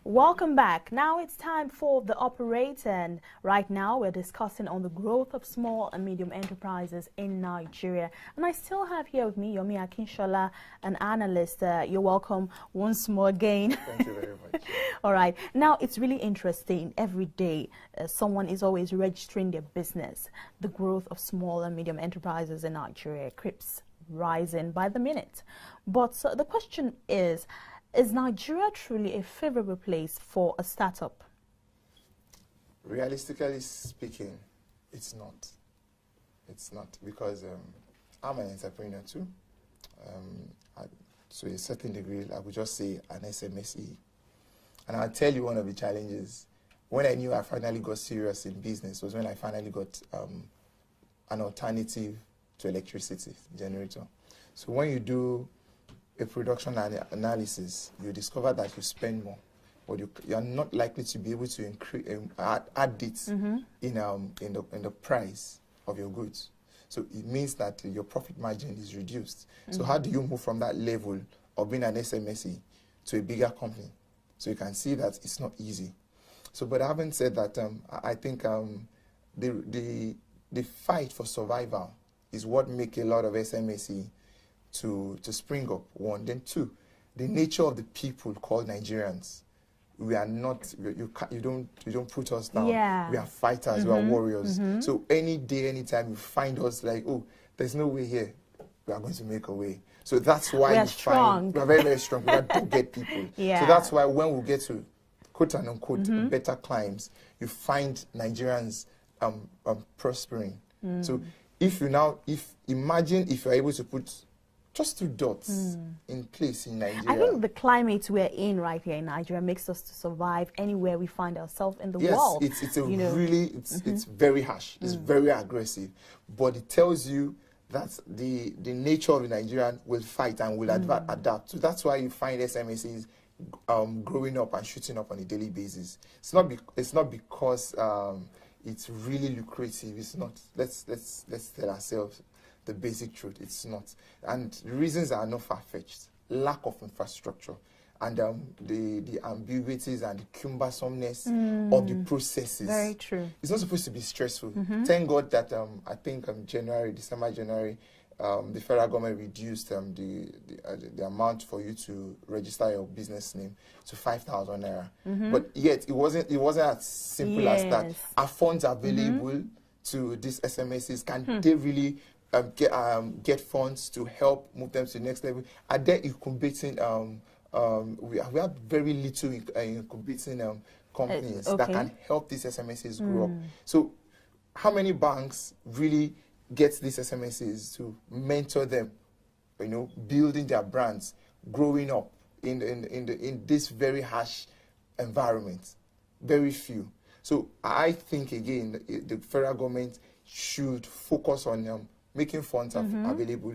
Welcome back. Now it's time for the operator, and right now we're discussing on the growth of small and medium enterprises in Nigeria. And I still have here with me Yomi Akinshola, an analyst. You're welcome once more again. Thank you very much. All right. Now it's really interesting. Every day someone is always registering their business. The growth of small and medium enterprises in Nigeria keeps rising by the minute. But the question is Nigeria truly a favorable place for a startup? Realistically speaking, it's not. It's not, because I'm an entrepreneur too. To a certain degree, I would just say an SMSE. And I'll tell you one of the challenges. When I knew I finally got serious in business was when I finally got an alternative to electricity generator. So when you do a production analysis, you discover that you spend more, but you are not likely to be able to increase add it in the price of your goods. So it means that your profit margin is reduced. So how do you move from that level of being an SMSE to a bigger company? So you can see that it's not easy. So, but having said that, I think the fight for survival is what make a lot of SMSE to spring up, one. Then two, the nature of the people called Nigerians. We are not, you don't put us down. Yeah. We are fighters, we are warriors. So any day, anytime you find us like, oh, there's no way here, we are going to make a way. So that's why we are strong. We are very, very strong. We are to get people. Yeah. So that's why when we get to quote and unquote better climes, you find Nigerians prospering. So if imagine if you're able to put just 2 dots in place in Nigeria. I think the climate we're in right here in Nigeria makes us to survive anywhere we find ourselves in the world. Yes, it's very harsh. It's very aggressive. But it tells you that the nature of the Nigerian will fight and will adapt. So that's why you find SMSEs growing up and shooting up on a daily basis. It's not because it's really lucrative. It's not. Let's tell ourselves the basic truth. It's not. And the reasons are not far-fetched. Lack of infrastructure and the ambiguities and the cumbersomeness of the processes. Very true. It's not supposed to be stressful. Thank God that I think December, January, the federal government reduced the amount for you to register your business name to 5,000 naira. But yet it wasn't as simple as that. Are funds available to these SMSs? Can they really get funds to help move them to the next level? Are they incubating? We have very little incubating companies that can help these SMSs grow up. So how many banks really get these SMSs to mentor them, building their brands, growing up in this very harsh environment? Very few. So I think, again, the federal government should focus on making funds available,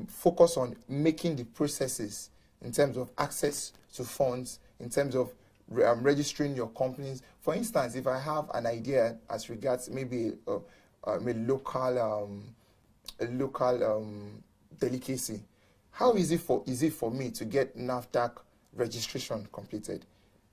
focus on making the processes in terms of access to funds, in terms of registering your companies. For instance, if I have an idea as regards maybe a local delicacy, how is it for me to get NAFDAC registration completed?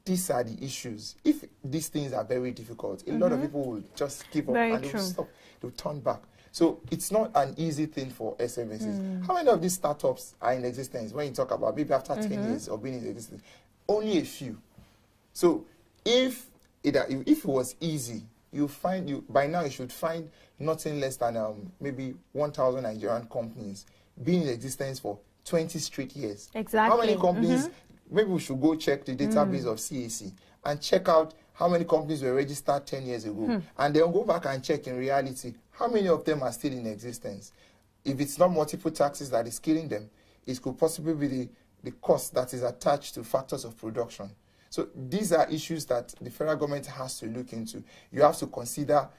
These are the issues. If these things are very difficult, a lot of people will just give up and they'll stop. They'll turn back. So it's not an easy thing for SMSs. How many of these startups are in existence when you talk about maybe after 10 years of being in existence? Only a few. So if it was easy, by now you should find nothing less than maybe 1,000 Nigerian companies being in existence for 20 straight years. Exactly. How many companies? Maybe we should go check the database of CAC and check out how many companies were registered 10 years ago, and then go back and check in reality how many of them are still in existence. If it's not multiple taxes that is killing them, it could possibly be the cost that is attached to factors of production. So these are issues that the federal government has to look into. You have to consider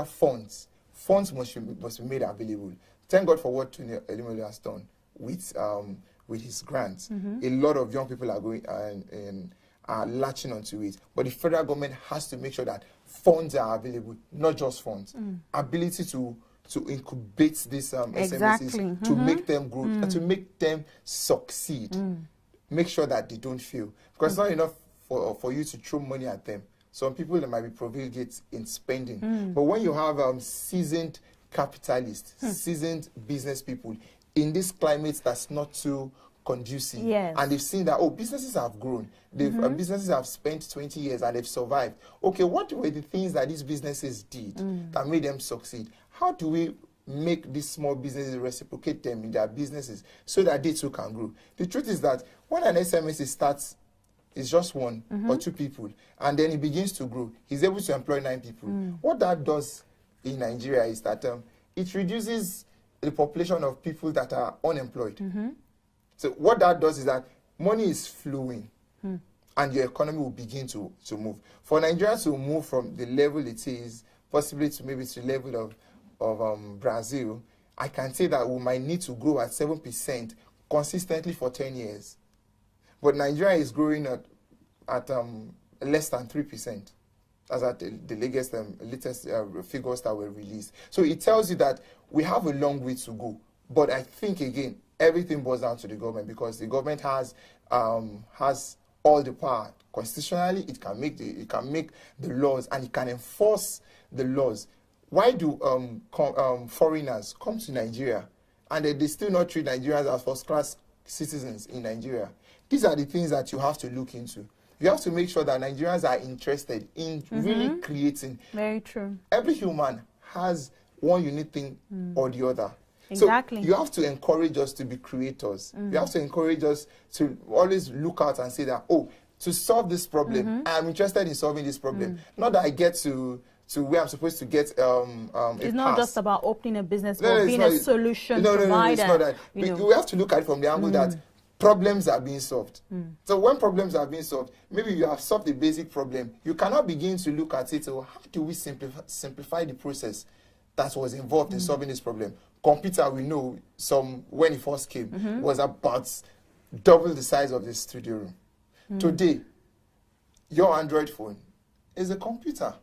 funds. Funds must be made available. Thank God for what Tony Elumelu has done with his grants. A lot of young people are going and are latching onto it. But the federal government has to make sure that funds are available, not just funds. Ability to incubate these SMSs, to make them grow, and to make them succeed. make sure that they don't fail. Because it's not enough for you to throw money at them. Some people, they might be profligate in spending. But when you have seasoned capitalists, seasoned business people in this climate that's not too conducive, and they've seen that, oh, businesses have grown. They've businesses have spent 20 years and they've survived. Okay, what were the things that these businesses did that made them succeed? How do we make these small businesses reciprocate them in their businesses so that they too can grow? The truth is that when an SME starts, it's just one or two people, and then it begins to grow, he's able to employ 9 people. What that does in Nigeria is that it reduces the population of people that are unemployed. So what that does is that money is flowing, and your economy will begin to move. For Nigeria to move from the level it is, possibly to maybe to the level of Brazil, I can say that we might need to grow at 7% consistently for 10 years. But Nigeria is growing at less than 3%. That's at the latest figures that were released. So it tells you that we have a long way to go. But I think, again, everything boils down to the government, because the government has all the power. Constitutionally, it can make the laws, and it can enforce the laws. Why do foreigners come to Nigeria and they still not treat Nigerians as first-class citizens in Nigeria? These are the things that you have to look into. You have to make sure that Nigerians are interested in really creating. Very true. Every human has one unique thing or the other. Exactly. So you have to encourage us to be creators. You have to encourage us to always look out and say that, oh, to solve this problem, I'm interested in solving this problem. Not that I get to where I'm supposed to get it's not just about opening a business, but being a solution provider. No, it's not that. We have to look at it from the angle that problems are being solved. So when problems are being solved, maybe you have solved the basic problem. You cannot begin to look at it, so how do we simplify the process that was involved in solving this problem? Computer, we know, when it first came, was about double the size of the studio room. Today, your Android phone is a computer.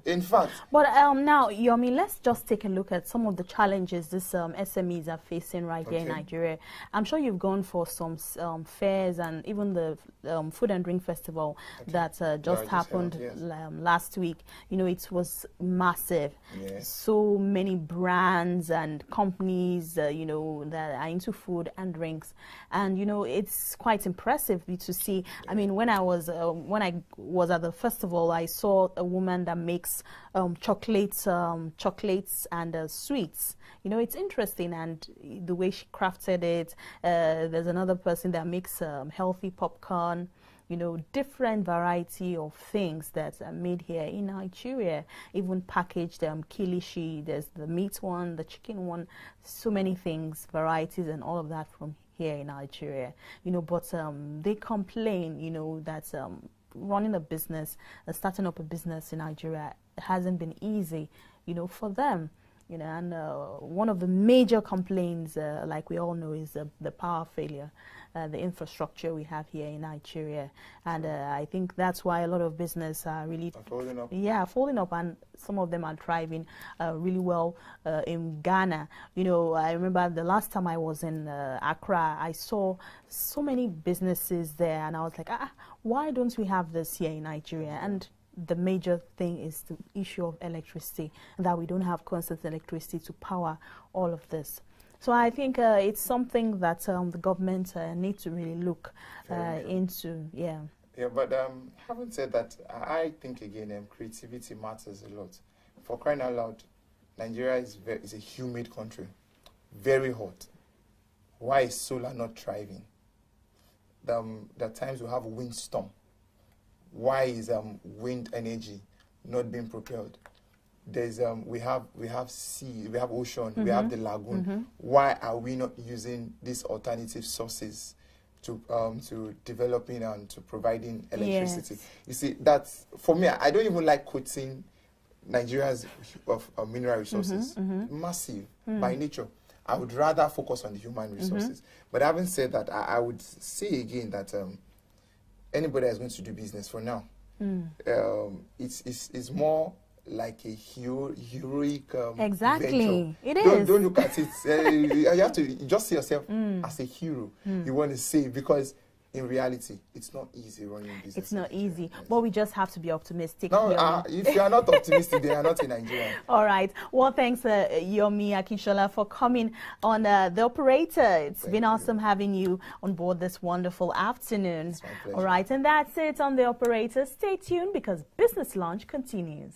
In fact. But now, Yomi, let's just take a look at some of the challenges these SMEs are facing right here in Nigeria. I'm sure you've gone for some fairs and even the Food and Drink Festival that just happened last week. You know, it was massive. So many brands and companies, you know, that are into food and drinks. And, you know, it's quite impressive to see. I mean, when I was at the festival, I saw a woman that makes chocolates and sweets. You know, it's interesting, and the way she crafted it. There's another person that makes healthy popcorn. You know, different variety of things that are made here in Nigeria. Even packaged kilishi. There's the meat one, the chicken one. So many things, varieties, and all of that from here in Nigeria. You know, but they complain, you know, that running a business, starting up a business in Nigeria hasn't been easy, you know, for them. You know, and one of the major complaints, like we all know, is the power failure, the infrastructure we have here in Nigeria. And I think that's why a lot of business are really folding up. Yeah, folding up, and some of them are thriving really well in Ghana. You know, I remember the last time I was in Accra, I saw so many businesses there, and I was like, why don't we have this here in Nigeria? And the major thing is the issue of electricity, that we don't have constant electricity to power all of this. So I think it's something that the government needs to really look into. Yeah, but having said that, I think again creativity matters a lot. For crying out loud, Nigeria is a humid country, very hot. Why is solar not thriving? There are times we have a windstorm. Why is wind energy not being propelled? There's we have sea, we have ocean, we have the lagoon. Why are we not using these alternative sources to developing and to providing electricity? You see, that's for me. I don't even like quoting Nigeria's of mineral resources, massive by nature. I would rather focus on the human resources. But having said that, I would say again that anybody that's going to do business for now, it's more like a heroic exactly venture. It is. Don't look at it. You have to just see yourself as a hero. You want to save, because in reality, it's not easy running business. It's not easy, Yes. but we just have to be optimistic. No, if you are not optimistic, then you are not in Nigeria. All right. Well, thanks, Yomi Akinshola, for coming on The Operator. It's been awesome having you on board this wonderful afternoon. It's my pleasure. All right. And that's it on The Operator. Stay tuned because Business Launch continues.